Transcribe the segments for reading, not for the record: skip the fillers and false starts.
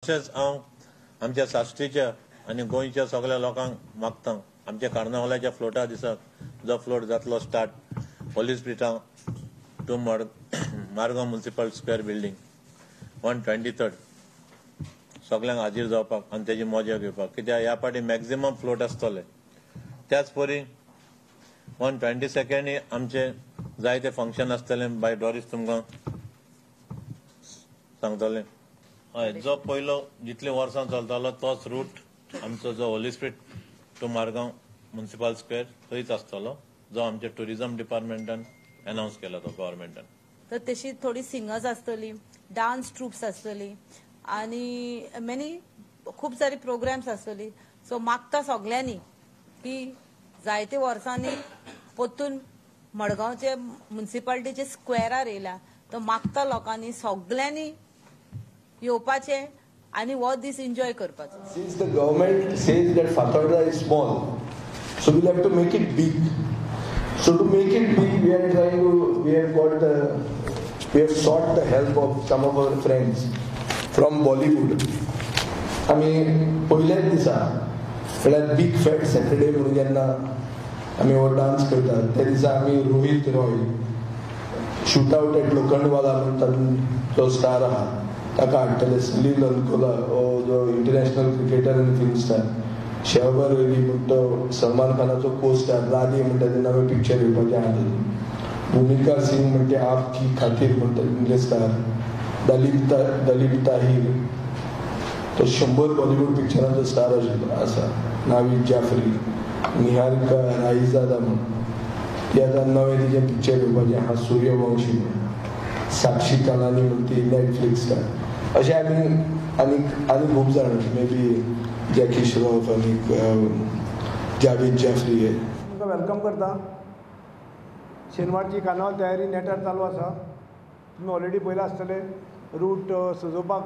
तशेंच हांव आमच्या साश्टीच्या आनी गोंयच्या सगळ्या लोकांक मागता आमच्या कार्नावालाच्या फ्लोटा दिसाक जो फ्लोट जातलो स्टार्ट होली स्पिरिटा to Margao municipal square building 123rd सगळ्यांक हाजीर जावपाक आनी तेजी मजा घेवपाक कित्याक ह्या फाटी मॅक्झिमम फ्लोट आसतले त्याच परी 122nd आमचे जायते फंक्शन आसतले बाय डॉरीस तुमकां सांगतले हय जो पयलो जितले वर्सां चलतालो तोच रूट आमचो जो Holy Spirit to Margao municipal square थंयच आसतलो जो आमच्या टुरिझम डिपार्टमेंटान अनाउन्स केला तो गव्हर्मेंटान तर तशी थोडी सिंगर्स आसतली डान्स ट्रुप्स आसतली आणि खूप सारी प्रोग्राम्स आसतली सो मागता सगळ्यांनी की जायते वर्सांनी परतून मडगांवचे म्युनिसिपालिटीचे स्क्वेअरार येयला तर मागता लोकांनी सगळ्यांनी येवपाचे आणि हो दीस एन्जॉय करपाचो. Since the government says that Fatorda is small, so we'll have to make it big. So to make it big, we have sought the help of some of our friends from Bollywood. आम्ही पहिल्याच दिसा म्हळ्यार big fat Saturday म्हणून जेन्ना आम्ही हो dance करतात त्या दिसा आम्ही Rohit Roy shoot out at Lokhandwala म्हणटा जो स्टार आहा ताका हाडटले सुनील अंकोला जो इंटरनॅशनल क्रिकेटर आनी फिल्म स्टार शहबर अली म्हणटा सलमान खानाचो को स्टार रानी म्हणटा तेन्ना हांवें पिक्चर येवपाचें आहा भूमिका सिंग म्हणटे आप की खातीर म्हणटा इंग्लिश स्टार दलीप ताहीर तो 100 बॉलिवूड पिक्चरांचो स्टार आसा नावीद जाफरी निहारिका राईजादा म्हणून ती आतां नवें तिचें पिक्चर येवपाचें आहा सूर्यवंशी म्हणून साक्षी कालानी म्हणून ती नेटफ्लिक्स स्टार अशें आनी खूब जाण मे बी जॅकी श्रॉफ आनी जावेद जाफरी हे तुमकां वेलकम करता. शेनवारची कार्नावाल तयारी नेटार चालू आसा. तुमी ऑलरेडी पयला आसतले रूट सजोवपाक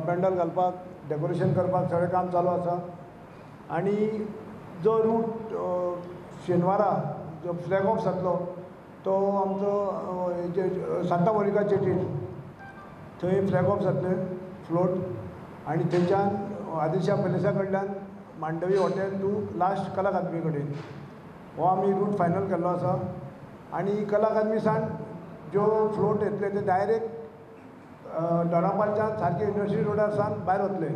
पॅन्डल घालपाक डेकोरेशन करपाक सगळें काम चालू आसा आनी जो रूट शेनवारा जो फ्लॅग ऑफ जातलो तो आमचो सांता मोनिका चर्चीन थंय फ्लॅग ऑफ जातले फ्लोट आनी थंयच्यान आदिशा पॅलेसा कडल्यान मांडवी हॉटेल टू लास्ट कला अकादमी कडेन हो आमी रूट फायनल केल्लो आसा आनी कला अकादमी सावन ज्यो फ्लोट येतले ते डायरेक्ट दोनापालच्यान सारके युनिवर्सिटी रोडार सावन भायर वतले